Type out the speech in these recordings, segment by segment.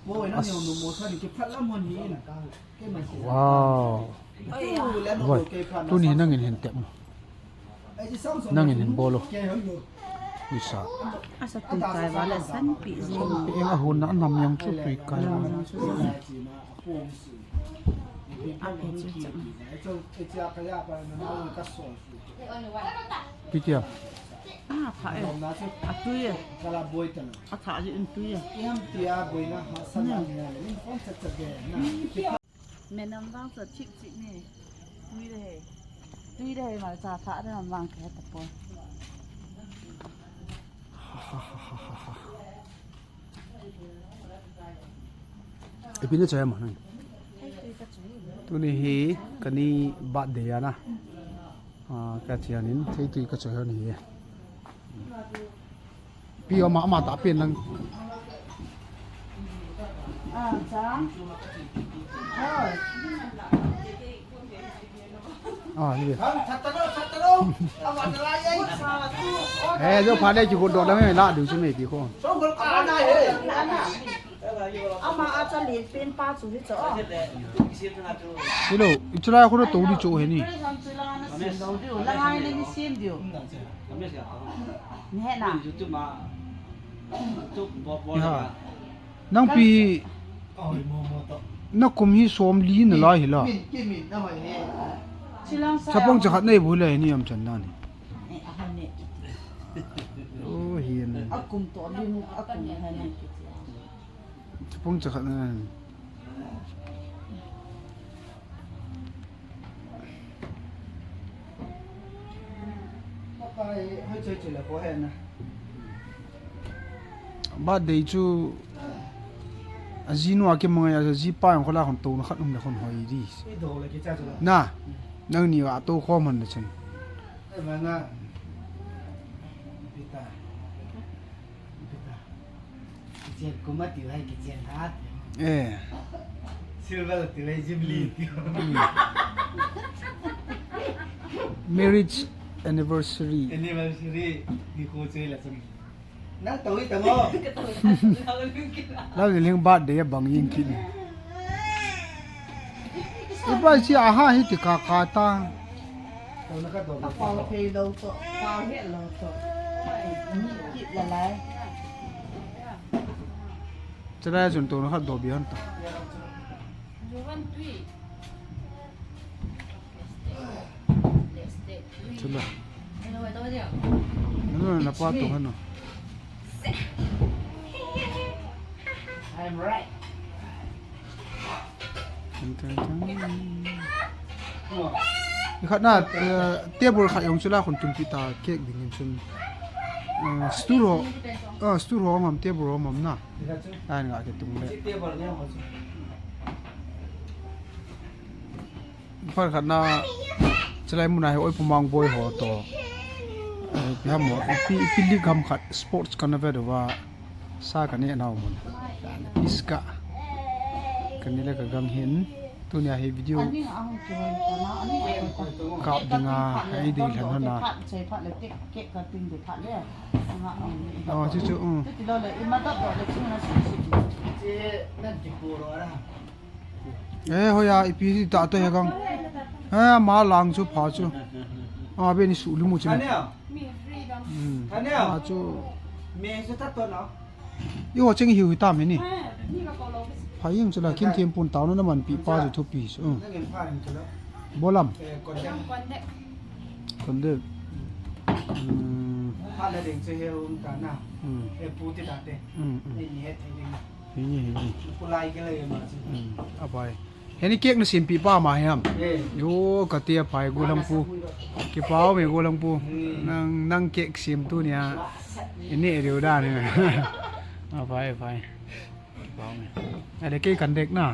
ว้าวตัวนี้นั่งเห็นเต็มนั่งเห็นโบโลวิสา Asa tu kai wala san pi zi. เองอาหุนนั้นนำยังชุบปีกาย Apa je jam. พี่เจีย Ah pha e. Atu ya. Ata ji untu ya. Menam bang sa chik chik ni. Tui de ma sa tha de mang ke ta po. ไอพี่นี่ใจมันนั่นตัวนี้ฮีกันนี่บาดเดียนะกระเทียนินที่ตุยก็ใจนี่พี่เอามาตาเป็นนัง Ah jam. Oh. นี่เฮ้ยเจ้าพาได้จุดโดดแล้วไม่ละดูใช่ไหมพี่คน Ama acha le pen pa chu ri cho. นี่ลูกอิจฉาคนละตัวดิโจเห็นนี่ La ngai le ni sim dio. Nhe na. นั่งปีนักคุมฮีสวมลีนอะไรเหรอ Silang sa. ถ้าป้องจะขัดในบุเลยนี่ยำจันนั่น Ahan ni. โอ้เฮียน Akum to lim akum ha ni. ถ้าป้องจะขัดนั่นบ้านเดี๋ยวจูอาจีนัวกี่โมงอาจีป้าของคนละคนโตนะขัดนุ่มแต่คนหอยดีน่ะนั่งนี่ว่าโตข้อมันนะฉันmarriage anniversary นั่งตัวอีกแต่งอ แล้วเรื่องบ้านเดี๋ยวบางยิงกินไอ้บ้านที่อาหารที่ติดกาตา ตัวนั้นก็โดน Pa pe lo to. Pa he lo to. Ni kit la lai. จะได้ส่วนตัวนะครับดอกเบี้ยต่อใช่ไหมนั่นน่ะป้าตัวนั้นเนาะ I'm right. นี่ขนาดเตี้ยบริขายองชุลาคนจุนพิตาเค้กดิ่งชุนสตูโรมัมเตี้ยบริมัมน่ะได้เงาเก็บตรงเลยพอขนาดจะไล่มุนายโอ้ยผมมองบอยหัวต่อพี่ฮะหมอพี่ลิกคำขัดสปอร์ตกันนะเว้ยเดี๋ยวว่าซากันนี่น่าอุ่นพิสกะกันนี่แหละก็กังเห็นตัวเนี่ยให้วิดีโอ Ani ang tuan kana ani ko. กับดึงอ่ะให้ดีแล้วนะ ใช้ผัดเลยเก็บกระติงเดี๋ยวผัดเลยnga ang อ๋อจู่ๆที่เราเลยมาตัดต่อเลยที่มันสิ เจ๊นั่นจิปูรอนะ เอ้เฮียอีพีที่ตาตัวเฮกังมาลังชูผาชูเบนี่สูลิมูจิ ท่าน ม เนี่ย ท่านเนี่ย ผาชู เมย์จะตัดตัวเนาะ ยี่ห้อเจ๊งหิวตามนี่พายิ่งจะละกินเทียมปุ่นเต่านั่นมันปีป้าจะทุบปีนั่งเงินผ่านจุดแล้ว บอลัม ก่อนจะ คนเด็ก ผ่านแล้วเด็กจะเฮลตาหน้าปูติดตาเด็กนี่เฮ็ดให้ดี นี่ ปูไล่กันเลยมาสิ เอาไปเห็นนี่เก๊กนี่สิปีป้ามาให้ฮัมโยกะเตียไปกูลังปูกี่เป้าไปกูลังปูนั่งเก๊กสิมตัวเนี่ยอันนี้เดียวได้เนี่ยเอาไปเป้าเนี่ยอะไรเก๊กกันเด็กน่ะ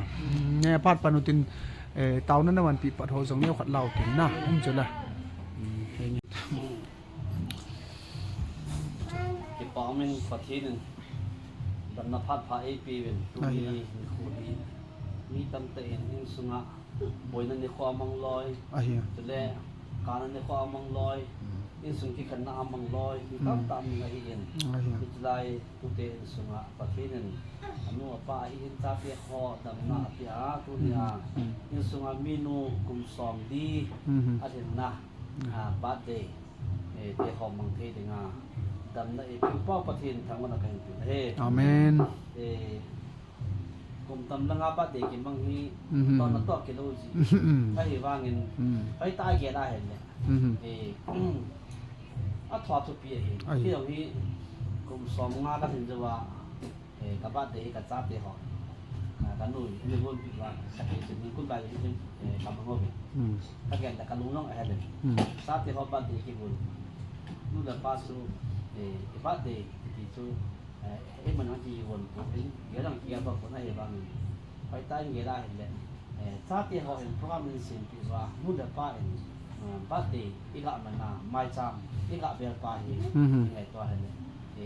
เนี่ยพัดปนุตินเต่านั่นมันปีปัดโหสงเนี่ยขัดเหล่าถึงน่ะจุดละ ที่ป้อมมันขอทีหนึ่งบรรณพัฒน์พาเอปีเป็นตัวนี้คู่นี้มีตำเตนอิงสุงะบอยนั้นในความมังลอย เฮีย จะแลการนั้นในความมังลอย in sung ki khan na amang loi ki tam tam na hi in itlai tu te sunga pathinen anu apa hi in ta pe ho dam na pia tu nia in sunga minu kum som di aden na birthday te ho mang the dinga dam na e pi pa pathin thang na kan pi he amen kum tam na nga birthday ki mang hi ton na to ki lo ji ai wangin ai ta ge da he le a thwa tu pi he ki dong hi kum som nga ka hin jawa ka birthday ka cha te ho ka nu ni gon pi wa ka te ni kun ba ji ka ma ngo bi ka gen da ka lu nong a he le sa te ho birthday ki gon nu da pa su birthday ti chu mình nói gì còn nghĩa rằng kia bậc của này bằng phải tay nghĩa là hiện lệ sát thì họ hiện program mình xin thì và muốn được phải bắt thì ít gặp mình là mai trăm ít gặp việc phải ngày qua hiện lệ thì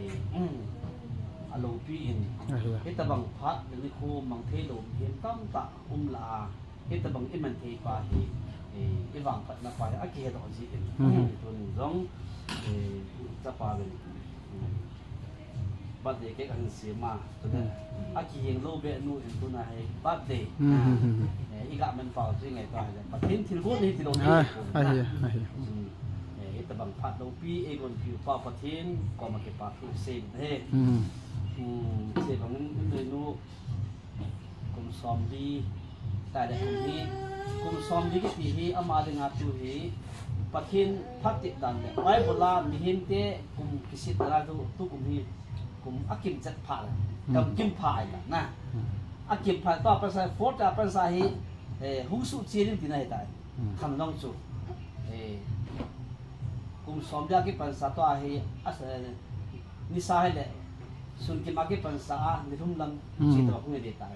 alo pin ít tập bằng phát những khu bằng thế độ hiện tâm tạ là ít tập bằng ít mình thì phải ít vàng phật là phải ở kia đó gì tuần giốngจะพาไปบัดเดย์ก็กันเสียมาตัวนั้นอากีเฮงโลเบนูอินตัวนั้นให้บัดเดย์อีกอะมันฝ่าซึ่งไงตัวอะไรปัจจุบันที่รู้นี่ที่เราเนี่ยแต่บางพัดเราปีเองคนผิวป่าปัจจุบันก็มาเก็บปลาทุกเส้นเฮ้เส้นของเลยนู้กลุ่มซอมดีแต่ในกลุ่มนี้กลุ่มซอมดีก็ปีนี้เอามาดึงอาตัวนี้ปัจจุบันพัดติดดันเนี่ยไว้โบราณมีเห็นเต้กลุ่มกิจการทุกกลุ่มนี้กลุ่มอากิมจัดผ่านกับกิมผ่านนะอากิมผ่านต่อภาษาโฟร์จากภาษาฮีหุ่นสุดเชียร์ที่ไหนได้คำน้องสุกลุ่มสมยากิภาษาตัวฮีอาศัยนิสัยเลยส่วนกิมอากิภาษาในทุ่มลำชีตัวพวกนี้ได้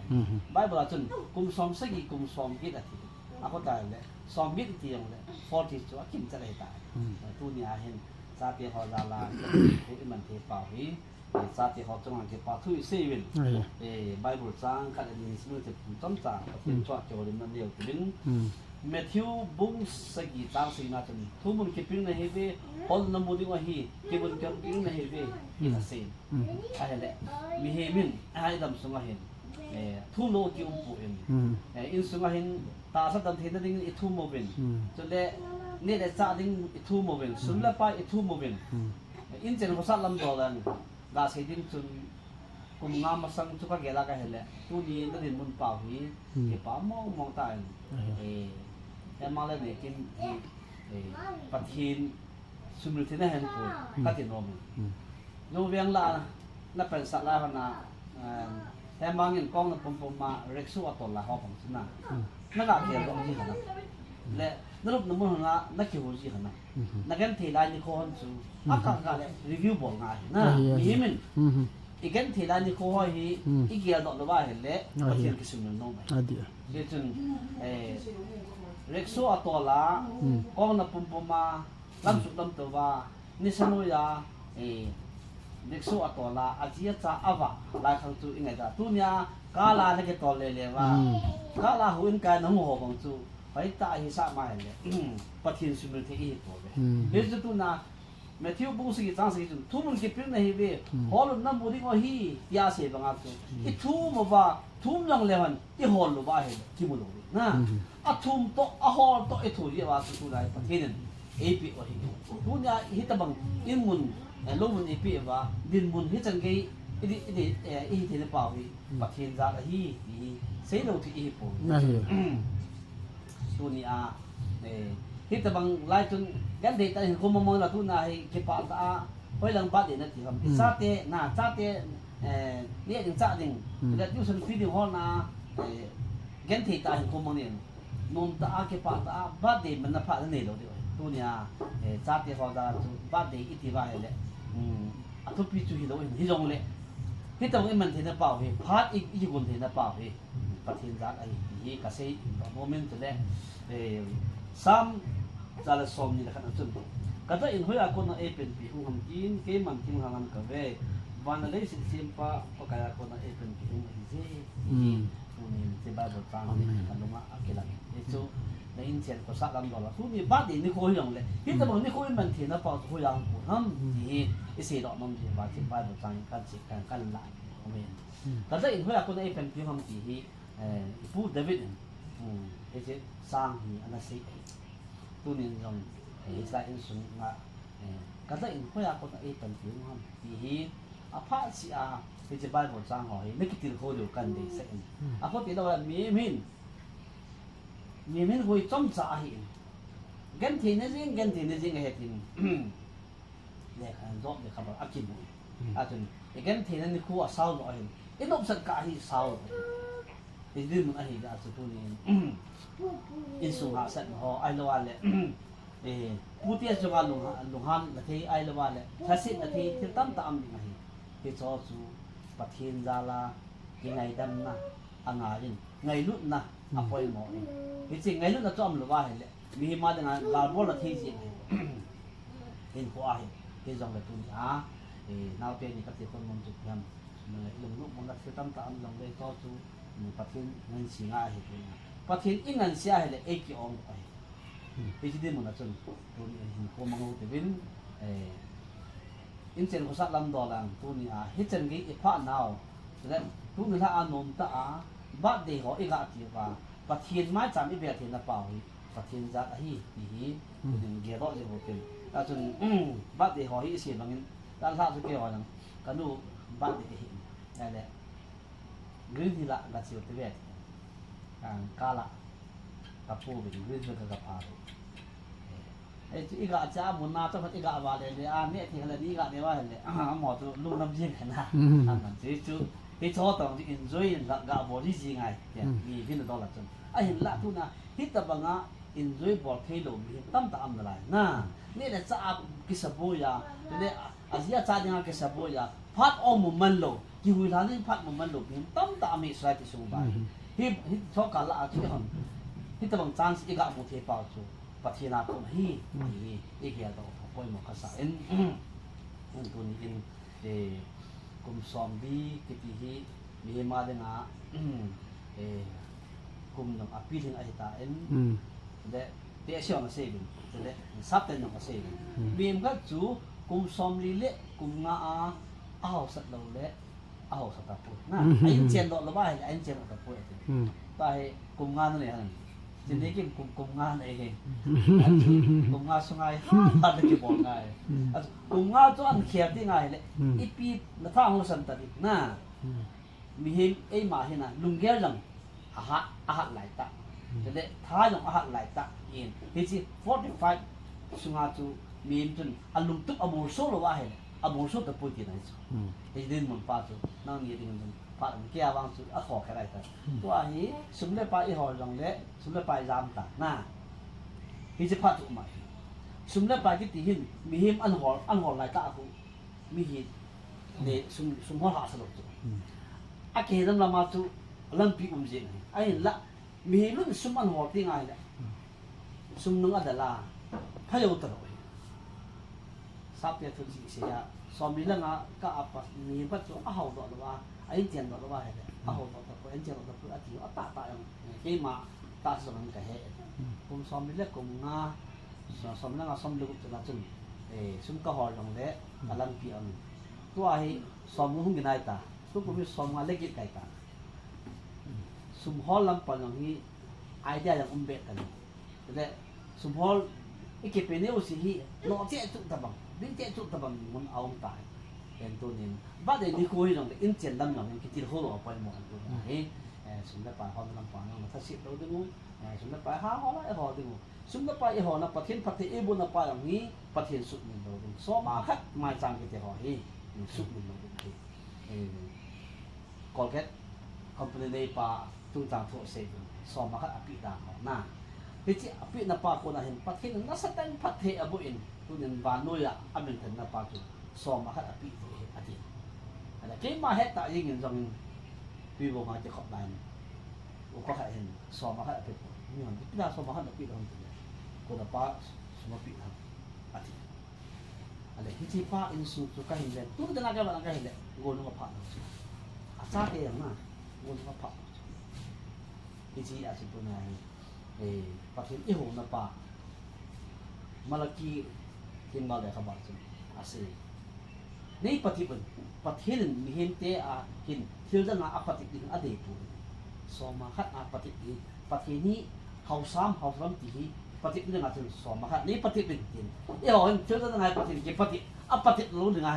ไบเบิลจนกลุ่มสมสกิกลุ่มสมกิดที่อาก็ได้เลยสมกิดที่ยังเลยฟอร์ที่ตัวกิมจะได้ได้ตัวนี้เห็นซาเตียฮอลาลาผู้อิมันเทปาฮีซาติฮอจังหวัดเก็บปลาทุยเซเว่นไบเบิลจ้างขัดอันนี้สมุนจะจำจ่าเป็นตัวโจรมันเดียวถึงแมทธิวบุ้งสกีจ้างสิ่งนั้นจนทุกมันเก็บปิ้งในเฮเว่ฮอลน้ำมันดีกว่าฮีเก็บมันเก็บปิ้งในเฮเว่อีกเส้นอะไรแหละมีเฮมินอะไรดำสงเห็นทุ่งโลกิอุปุเอ็นอินสงเห็นตาสัตว์เห็นดิ้งอีทุ่งโมเวนจนเดเนี่ยเดจ่าดิ้งอีทุ่งโมเวนสุนละไปอีทุ่งโมเวนอินเจนภาษาลำดอลันดาเสดินจนกุมงามมาสังทุกข์เกล้ากันเห็นแหละตัวนี้นั่นเองมุนเป่าหีเก็บป้ามองตายแต่มาแล้วเนี่ยกินปัจจินสมุนที่นั่นเห็นกูกัดตินอมโยเวียงลานับเป็นสัตว์ลาพนาแต่มาเงินกองนับปมมาเร็กสู้อัตโนละหอบของฉันน่ะนั่นแหละเกี่ยวกับที่ขนาดและนั่นรูปน้ำมันของนักเกี่ยวกับที่ขนาดนักเรียนที่ได้ในโคนสูอากาศเลยรีวิวบอกง่ายนะมีมันอีกกันที่ได้ในโคให้อีกเกี่ยวกับว่าเห็นแล้วประเทศกิสมุนน้องไปเดี๋ยวจนเร็กสู้อัตโนละกองนับปมมาลำสุดลำตัวว่านิสนุยาเด็กสู้ตัวละอาชีพจะอวะลายขังจูอิงไงจ้ะตัวเนี้ยกาลาเนี่ยก็ตัวเลยว่ากาลาหุ่นกันน้ำหัวของจูไปตายหิสามาเห็นเลยปะทินสุนทรีอีตัวเลยเดี๋ยวตัวน่ะแมทธิวบุษกิจางสิจุนทุ่มมันกินในฮีเว่ฮอลน้ำบุรีก็ฮียาเสพบางอันจูอีทุ่มว่าทุ่มยังเลวันอีฮอลว่าเห็นที่มุลเลยนะอ่ะทุ่มโตอ่ะฮอลโตอีทุ่มที่ว่าตัวไหนปะทินเอพีว่าฮีตัวเนี้ยฮิตบังอินมุนลงมันอีพีว่าดินบุญที่จังกี้อีที่ในป่าวีปัจเจียนจากที่เสียเราที่อีปุ่นตัวนี้ที่แต่บางรายจนกันเด็กแต่เห็นคนมองเราทุนายเก็บปากตาไว้หลังบ้านเด็กนั่นที่ทำซาเต้น่ะซาเต้เนี่ยถึงซาดิ่งแต่ที่ฉันฟีดิ้งฮอลน่ะกันที่ตาเห็นคนมองเนี่ยนนตาเก็บปากตาบ้านเด็กมันน่ะผ่านเนี่ยเราเดียวตัวนี้ซาเต้ฮอลจะบ้านเด็กอีที่ว่าเห็นเลยอัตุพิจูฮิโร่ฮิจงเลยฮิตรงนี้มันเห็นเปล่าเหรอพัดอีกคนเห็นเปล่าเหรอประเทศจากไอ้ยี่กษัตริย์โมเมนต์เลยซ้ำจะละสมนี่แหละครับจุดก็จะอินหัวคนนั้นเป็นปีหุ่นกินเกมันกินหางกันเว้วันนั้นเลยสิ่งปะปะกายคนนั้นเป็นปีหุ่นกินตัวนี้จะ ba bo tang kan lunga akilan itu na inchen ko sa lam do la tu ni ba di ni ko yong le hi ta mo ni ko man thi na pa ko yang ko ham ti isi do nom ji ba ti ba bo tang kan chi kan la o me ka da in hoya ko na pen pi ham ti hi pu david ese sang hi ana si tu ni jong sa in sung nga ka da in hoya ko na pen pi ham ti hi a pha si a thì chỉ bài một trang hỏi mấy cái tiền khô đều cần để sẽ có tiền đâu là miếng hồi trong xã hiện gần thì nó riêng cái thì để dọn để khám phá kim mũi chừng thì gần thì nó khu ở sau rồi ít động sân cả thì sau thì đi một anh đã chụp này in xuống hạ sân họ ai lo lệ thì bút tiền cho anh lùng han là thì ai lo lệ thái sĩ là thì tâm tâm này thì cho chúประเทศซาลาที่ไงดำนะอ่างารินไงลุ่นนะอภัยหมอนี่จริงไงลุ่นน่ะจอมหรือว่าเห็นเลยมีมาดังนั้นลาบอลที่จริงเห็นหัวเห็นที่จงเลยตุนอ่ะนาวเป็นนี่ก็ที่คนมองจุดยำมันเลยลงลุกมันก็คือตั้งแต่ลงเลยก็จูประเทศเงินสิงห์เห็นประเทศอีเงินเสียเห็นเลยเอกยองไปที่ที่มันน่ะจนตุนเห็นคนมองแต่เป็นอินเจนก็สักลำดอลังตัวนี้ฮิจันกี้อีพระนาวแล้วตัวนี้ถ้าอานนท์ตาบัดเดียวอีกอาทิตย์ว่าประเทศไม่จำอีเบียเทียนน่ะเปล่าประเทศจัดฮีดีตัวนี้เกี่ยวกับเรื่องเป็นแต่จนบัดเดียวฮีเสียบางอย่างด้านล่างสุดเกี่ยวกับกันดูบัดเดียวนั่นแหละเรื่องที่ละกัดเสียวตัวเบียการกาละกับผู้เป็นเรื่องที่กับพาอีกอาจารย์มุนนาต้องอีกอาบาเลยเนี่ยที่อะไรนี่ก็เนี่ยว่าเนี่ยหมอตัวลูกน้ำเย็นกันนะอันนั้นที่ชอบตรงที่ enjoy กับบอดี้จริงไงเนี่ยมีพี่น้องตลอดจนเห็นละทุกนะที่ตะบังอ่ะ enjoy บอลเทโลมีตั้มตามอะไรนะนี่แหละจะอากิสบุยาเนี่ยอาเซียจาดิงากิสบุยาพัดออมุมันโลที่หุ่นท่านี่พัดมุมันโลมีตั้มตามมีสายที่สูงไปที่ชอบกันละอาที่คนที่ตะบังจานอีกอาบุเทปาจูประเทศนาคนฮีอีกอย่างต่อพอยหมอกษาตัวนี้กุมซอมบี้กิติฮีมีมาเดนะกุมน้องอภิธิงอหิตาเด็กเตะเชี่ยวมาเสียงเด็กซับเต็นน้องมาเสียงมีมก็จูกุมซอมลีเละกุมงาอ้าวสัตว์เราเละอ้าวสัตว์ตะปุยนะไอ้เจนดอกละว่าไอ้เจนดอกตะปุยแต่กุมงานั่นเองทีนี้กินกุมงาเองกุมงาสงายอะไรกี่บอกไงกุมงาตัวอันเขียบที่ไงเลยอีปีละท่าหัวสันติน่ะมีเห็นไอ้มาเห็นน่ะลุงแก้วจังอาหารไหลตาจะได้ท้ายของอาหารไหลตาเองที่สิ45สงาจูมีเห็นจนอารมณ์ตุกอโมโซหรือว่าเห็นอโมโซตะปุยที่ไหนจูที่ดินมันป้าจูนั่งยืนมันพระแก้ววางจูขอแค่ไรกันตัวนี้สมเด็จไปอีหอจังเละสมเด็จไปยามตาหน้าที่จะพัดถูกไหมสมเด็จไปที่ตีหินมีหิมอันหอไหลตาคูมีหินเนี่ยสมหัวหาสลบจูอาเกดำละมาจูลังปีเจนไอ้ละมีหิมสมอันหอที่ไงเนี่ยสมนึงอันเดล่าพายอุตระซับเปียทุนสิเสียสอมมีเรื่องก็อับมีพัดจูอ้าวดอกหรือว่าไอ้เจนดอกหรือว่าอะไรอ้าวดอกไอ้เจนดอกคืออาทิตย์ตาอย่างที่มาตาสมกันเหตุกุมสอมมีเรื่องกุมงาสมนั่งสมลุกจะละจุนสมก็หอลงเละกำลังเกี่ยวตัวไอ้สมหุ่นกันได้ตาตัวกุมสมมาเล็กยิ่งไกลตาสมหอลำปนอย่างนี้ไอเดียอย่างเบ็ดกันแต่สมหอลไอ้เก็บเป็นเนี่ยสิฮีนอเจ๊จุดตะบังดิ้นเจ๊จุดตะบังมันเอาตายเป็นตัวนี้บ้านเดี๋ยวนี้คุยตรงนี้อินเจนลำอย่างนี้คิดที่เขาหลอกไปหมดตัวนี้สมเด็จไปหอลำปางนั่นถ้าสิเราดูสมเด็จไปหาหอละหอดูสมเด็จไปหอนะประเทศบุญไปอย่างนี้ประเทศสุดหนึ่งเราดูซ้อมมาคัดมาจังกิจหอฮีสุดหนึ่งเราดูกอลเกตคอมพานีในป่าตุ้งจางทั่วเซนซ้อมมาคัดอภิดาหอหน้าที่จะอภินับป่าคนเห็นประเทศนั้นสักแต่ประเทศอบุอินตัวนี้บานนุยอเมริกันนับป่าจุซ้อมมาคัดอภิอาทิตย์อะไรที่มาเหตุแต่ยังเงินจังวิวมาจะขอบได้อุปการเห็นซ้อมมาคัดอภินี่มันที่น่าซ้อมมาคัดอภิเราจริงคนนับป่าซ้อมอภิอาทิตย์อะไรที่ป่าอินสุดก็เห็นเลยตัวจะน่าจะมันก็เห็นเลยโกนมาผ่านอาจารย์เองนะโกนมาผ่าน จีอาชิปุนายประเทศอิโหนปะมาลกีหินมาเลยขบวนจุอาศัยในประเทศประเทศมีเห็นเตะหินเที่ยวจะงาประเทศนี้อดีตปุ่นสมัครประเทศนี้ประเทศนี้เขาซ้ำที่ประเทศนี้งาถึงสมัครนี้ประเทศเป็นหินเดี๋ยวเที่ยวจะงาประเทศนี้ประเทศประเทศรู้หรือไง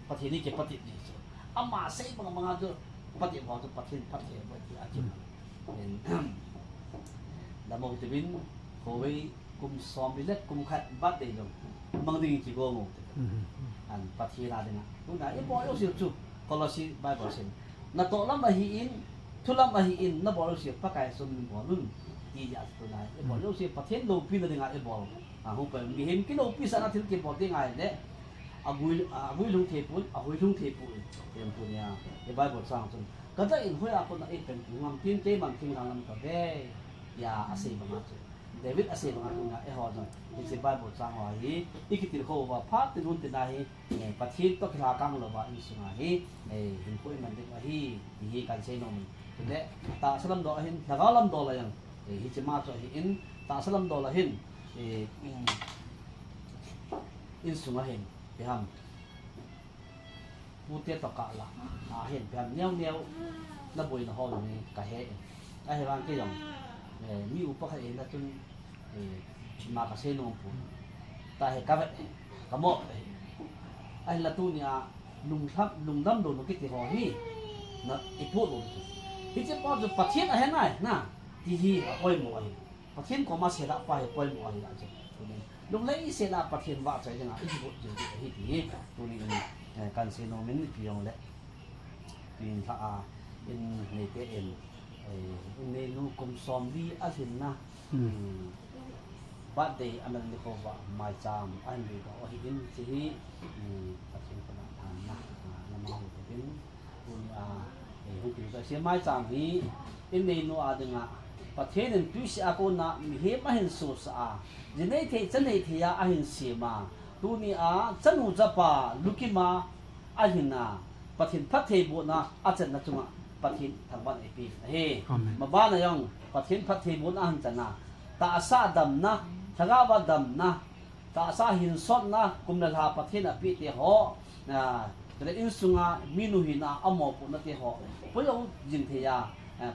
ประเทศนี้เก็บประเทศนี้มาเสียบางก็ประเทศบอกจะประเทศประเทศอาชีพแล้วมองจะเป็นโอ้ยกุมซ้อมไปเล็กกุมขัดบัดเดียวบางทีจีโก้งอันประเทศอะไรนะคุณนายบอกเราเสียจุก็เราสิใบบอกเสียนักโตล้ำมาหินทุล้ำมาหินนักบอกเราเสียปากไก่ส่วนบอกรุ่นที่จะคุณนายบอกเราเสียประเทศโลปีนั่นเองบอกผมเป็นมีเห็นกิโลปีสันถึงเก็บบอกได้ไงเนี่ยอาวุยลุงเทปุนอาวุยลุงเทปุนเรื่องพวกนี้ใบบอกสร้างจนก็ได้อินหัวคนนั้นเป็นงามทิ้งเจ้ามันทิ้งทางนั้นก็ได้ยาอาศัยบางอย่างเดวิดอาศัยบางอย่างหอจังที่สิบใบบทสร้างไว้อีกทีเขาว่าพัดตื่นตื่นได้ประเทศต้องขลากลางหรือว่าอิสุนาฮีเห็นคุยมันเด็กว่าที่การใช้นมเด็กตาสลัมดอลเห็นตาลัมดอลอะไรอย่างที่จะมาจากเห็นตาสลัมดอลเห็นอิสุนาเห็นไปทำผู้เตี้ยตะกะละเห็นไปทำเนี้ยวนับบุญนะฮออย่างนี้กะเฮไอ้บ้านที่อย่างมีอุปกรณ์นะจนมากระเซ็นองปุ่นแต่เหตุการณ์กระโมไอ้ละตัวเนี่ยลุงดำโดนกิจหอฮีนะอีพูดลงที่จะพอจะประเทศอะไรไงนะที่ฮีปล่อยหมวยประเทศก็มาเสียละไปปล่อยหมวยละจ้ะตัวนี้ลุงเลยเสียละประเทศว่าใจจังอ่ะอีพูดอยู่ที่ที่ตัวนี้การเซโนมันเพียงเลยปีนท่าอินในเตเอ็นในลูกกลมซอมดีอาศินนะบัดเดย์อันนั้นนี่เขาว่าไม่จำอันนี้ก็ว่าเห็นสิประเทศขนาดนั้นนะแล้วมาหูเป็นคุณหูถึงจะเสียไม่จำนี้อินในโนอาดึงอ่ะประเทศนึงพิเศษก็น่ะมีเหตุมาเห็นสุสาจะในที่จะในที่อ่ะเห็นเสียมาตัวนี้จะหนูจะป่าลูกมาอาหินนะประเทศพัทเทบุนะอาจารย์นะจุงประเทศทางบ้านไอปีมาบ้านนะยังประเทศพัทเทบุนะอันจันนะตาซาดำนะทางบ้านดำนะตาซาหินสดนะกุมนาลาประเทศอปีเตหอแต่อินสุงามินุหินะอมอปุนะเตหอเพราะยังยินเทีย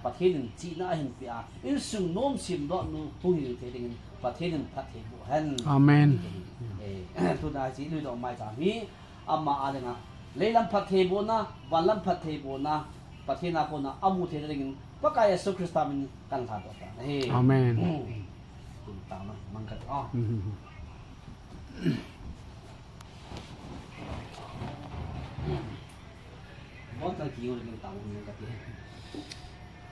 ประเทศนึงจีน่าหินปีอาอินสุงโน้มสิมดอนูทุ่งหินเทดิงประเทศนึงพัทเทบุฮันอาเมนทุนอาจีลุยดอกไม้จามีอามาอะไรนะเลลัมพัทเทบุนะวันลัมพัทเทบุนะประเทศนาคนนะอามุเทดิงปะกายสุคริสตามินกันทาดอกนะอาเมนคุณตามนะมังกัดอ๋อบอกตะกี้วันนี้ตามมังกัด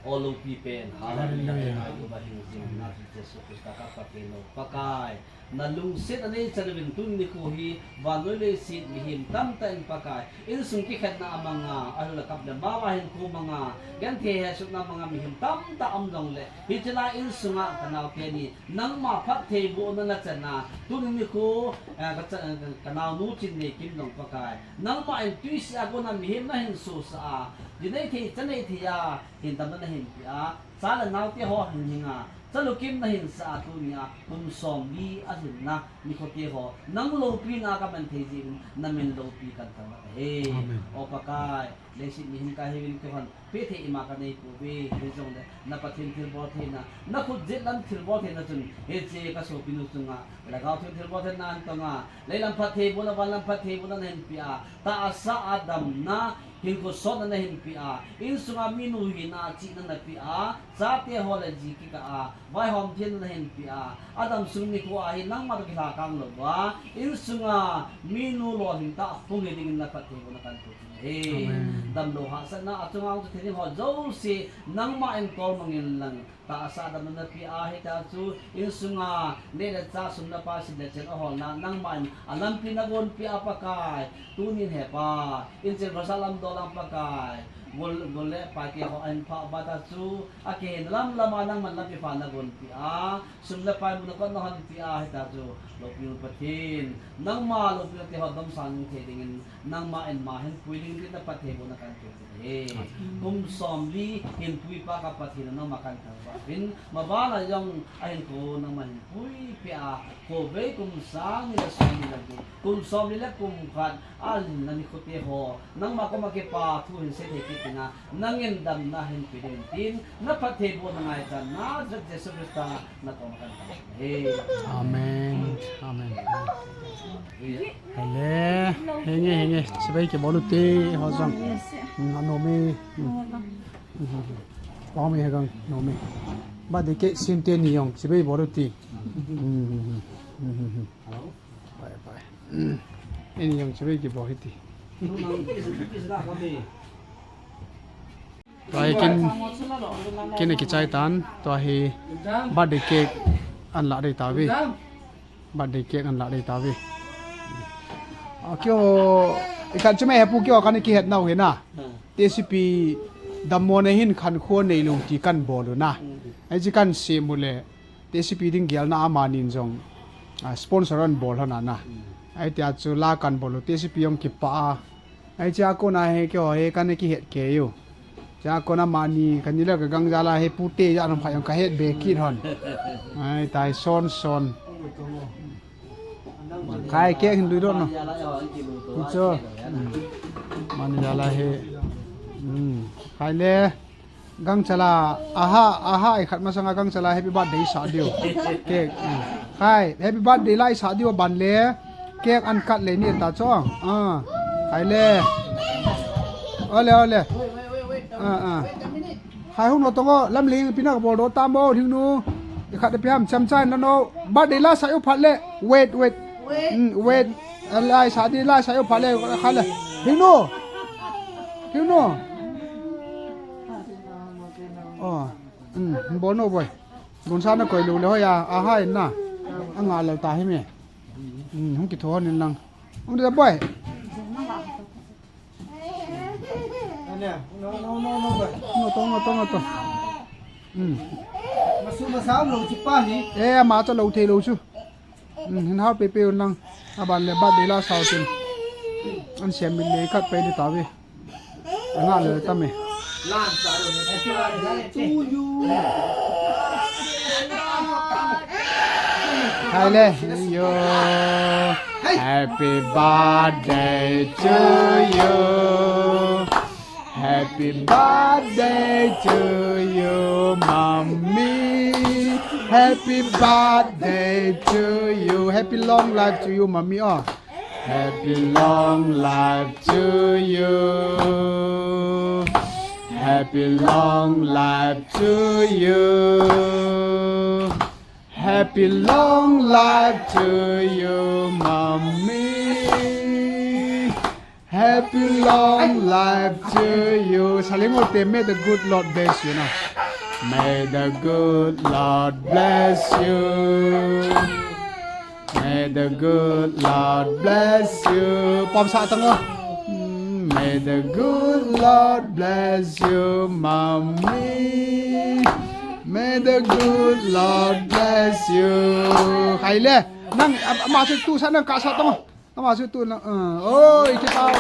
all of people hallelujah bahin na Jesus Christ ka patino pakai nalung sit ani chalwin tun ni ko hi vanole sit mihim tamta in pakai in sungki khat na mga alula kap na bawahin ko mga ganti hesut na mga mihim tamta amdong le hitila in sunga kanaw keni nang maphat thebo na na chana tun ni ko kanaw nu chin ni kim dong pakai nang ma in twist ako na mihim na hin so sa dinay thi chanay thiya hintam na hin pia sala naw ti ho hinga salukim na hin sa ato niya kung sombi asin na ni ko ti ho nang lopi na ka man thejin na min lopi kan ta o pakai lesin ni hin ka hewin ko han pethe ima ka nei ko be hejong na pathin thil bo the na khud jet lam thil bo the na chun he che ka so pinu tunga lagaw thil bo the na anta nga leilam pathe bo na walam pathe bo na hin pia ta asa adam na hin ko so na hin pia in sunga minu hi na chi na pia sa te hola ji ki ka vai hom thiên na hin pia adam sung ni ko ai nang ma ki la kang lo ba in sunga minu lo hin ta pung ni ding na pathe bo na kan tu dam lo ha sa na atunga tu thini ho zo si nang ma en tol mangin lang ta asa dam na pia he ta chu in sunga ne da cha sum na pa si da chen ho na nang ma alam pinagon pia pa kai tunin he pa in chen vasalam do lang pa kai gol le pa ki ho an pha ba ta chu a ken lam lama nang man la pi fa na gon pi a sum la pa mu ko no han pi a he ta chu lo pi pathin nang ma lo pi te ho dam sang the ding nang ma en ma hen puiling ri na pathe bo na kan te he kum som li hin pui pa ka pathin na ma kan ta ba bin ma ba la yong a hen ko nang man pui pi a ko be kum sang ni la som ni la kum som li la kum khat al na ni ko te ho nang ma ko ma ke pa thu hin se the ki na nang en dam na hen pi den tin na pathe bo na ngai ta na jat jesu krista na ko ma kan ta he amen amen hele henge sibai ke bolu te ho jang no me ba me hegang no me ba de ke sim te ni yong sibai bolu ti bye bye ini yang sibai ke bo hiti toy kin ki chai tan to hi ba de ke an la dei ta vi ba de ke an la dei ta vi kyo ikan chme hepu kyo kan ki het nau he na TCP dammo ne hin khan kho nei lu ti kan bolu na ai ji kan se mu le TCP ding gyal na ama nin jong sponsor an bol hana na ai tia chu la kan bolu TCP yong ki pa ai cha ko na he kyo he kan ki het ke yu cha ko na mani kan ni la ka gang jala he pu te ya nam phayong ka het be ki hon ai tai son khai ke hin du don no cho man jala he khai le gang chala aha ai khat ma sanga gang chala happy birthday sa dio ke khai happy birthday lai sa dio ban le kek an kat le ni ta chong khai le ole khai hung no tongo lam ling pinak bol do tam bo thing nu khat de piam cham chai no birthday la sa yo phat le wait wait lai sa di lai sa yo phat le khai le thing nu bố nô boy bún sa nó cởi lù le hoya hai na ngà lầu ta hết mẹ không kịp thua nên lăng không được boy nó to mà sao lầu chụp pa nhỉ mà cho lầu thề lầu chứ hình hao pe pe lăng bạn le bắt để la sao tin anh xem mình lấy cắt pe đi tao về ngà lầu ta mẹ lan sa to you Haile yo happy birthday to you happy birthday to you mommy happy birthday to you happy long life to you mommy happy long life to you happy long life to you happy long life to you mommy happy long life to you salimote may the good Lord bless you now may the good Lord bless you may the good Lord bless you pom sa tang may the good Lord bless you mommy may the good Lord bless you khai le nang ma su tu sa nang ka sa tong ma su tu nang oi ki tao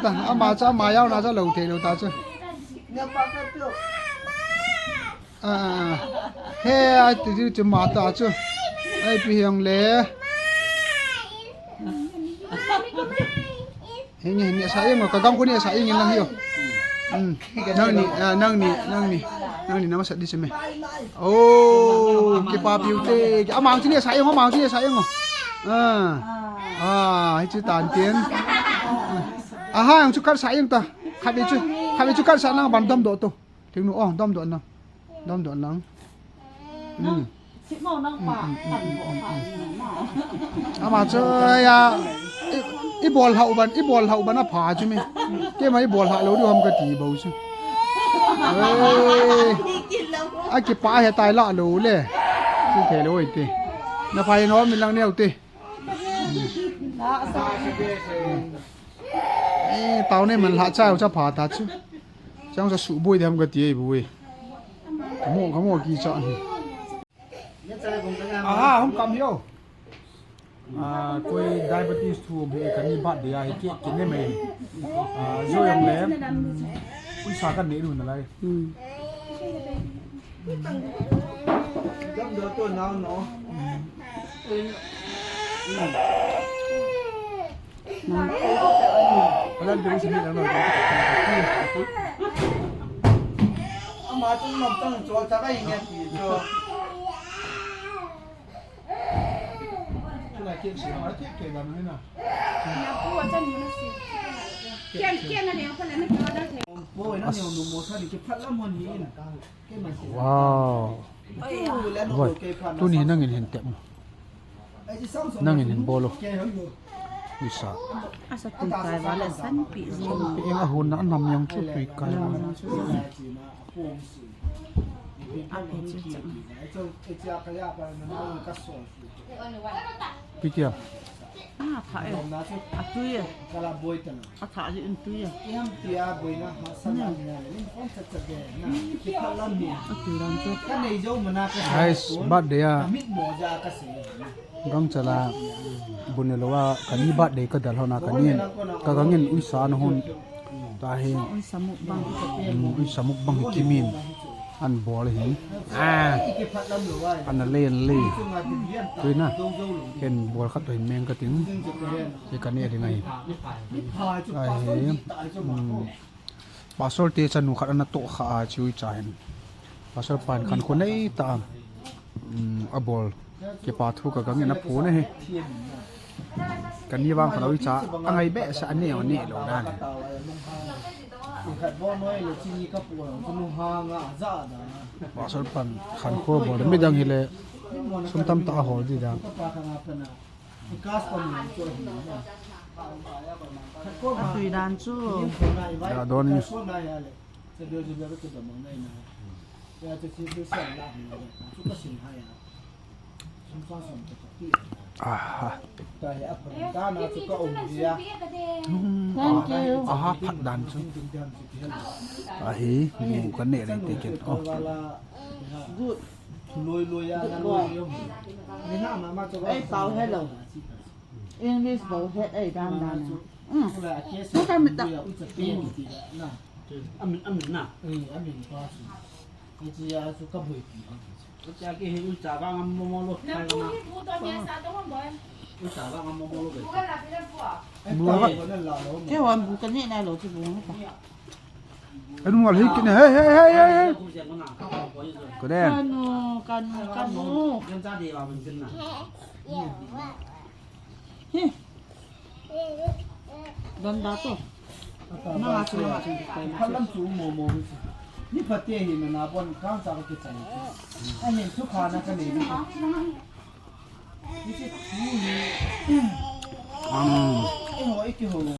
ta ma cha ma yao na cha lầu thể lầu ta chứ he ai tu ma ta chứ ai pi hiang le hình sa yên mà cả găng ko ni sa yên lang hiyo nang ni nama sa di seme ki pa piu te amang chi ni sa yên amang chi ni sa yên hai chữ tàn tiến hai ang chu kar sa yên ta khat bi chu kar sa nang ban dom do to thing nu dom do nang ama chơi i bol hậu ban na pha chu me ke mai bol ha lo du ham ka ti bo chu ai ki pa he tai la lo le chu the lo ite na phai no min lang neu te Đó, sao? Ê, tao này mình hạ chai cho phá ta chứ. Chẳng cho sụ bùi thì không có tiếng bùi. Có một kỳ chọn. À, không cầm hiểu. À, tôi diabetes 2 bị cái này bắt để ai cái này mày. À, rồi em lấy. Ui sao cái này luôn này. Trong đó tôi nào nó Lần thứ xin lỗi rồi. mà chúng nó trong chỗ chắc cái nghe thì cho Cái này kiện sĩ nói thiết kể làm thế nào? bôi nó nhiều nụ một thôi thì cái phát lắm hơn gì nè cái mà Wow. Vậy, tôi nhìn năng hình tệm. Năng hình bolo. Ui sao? Asa tui tai va le san pi zi. Em hôn đã nằm trong chút tùy cái. Bây giờ. Ah, pha e. A tui e. Kala bôi tận A tha li un tui e. em tia bôi nó hasan là nên không chắc chắc nè cái phát lắm nè A tui ran chu. cái này dâu mà na cái Guys, bad day à. mít mỏ ra cái gì Gang chala bunelawa kani bad day ka dal hona kanin. Ka gangin ui sa na hon. Tahin Oi samuk bang. ui samuk bang kimin. An bol hin. À. cái phát lắm rồi An len le. chung là tình duyên Tôi na. dâu dâu rồi Ken bol khat hin meng ka ting. Cái kani ri ngai. hai chục Ai phát he. tại cho mà Pasol te chanu khat ana to kha chui chain. Pasol pan khan khonei ta. Abol. Ke pa thu ka gangin na phu na he. Kani wang khanoi cha angai be sa ane one lo dan. khát bò nói là chi cấp của nó hàng à dạ đó Pasol pan khan ko bol me dang hile sum tam ta hol di da. gas pa mo cho A tui ran chu. Ya don ni ko na ya le se do ju ba ko da mo na ina ya to si do sa la ni su ka sin ha ya sum sa sum ta ti ah ta ya pa ta na su ka om dia Thank you. ah phat dan chu a hi bu kan ne lai te ken oh good lôi lôi ya na lôi yo ni na ma ma cho Ê, tao hello. English bo het ai dan dan. là cái Nó cái mình tập. na Amin na. amin pa su cái gì ya su ka bui Kaya ki hin ulta ba ngam mo lo. Ulta ba ngam mo lo. Cái hoàn bu cái này lo chu bu. anh ngồi hi kin hey hey hey hey ko den Kanu. Yang tadi ba mình tin na. Don da to. nó su ma phát lắm chú mồ mồ ni phát tiền thì mình拿bon cam sa cái chai anh nhìn chú khá na cái này đi cái gì cái hỏi cái hồ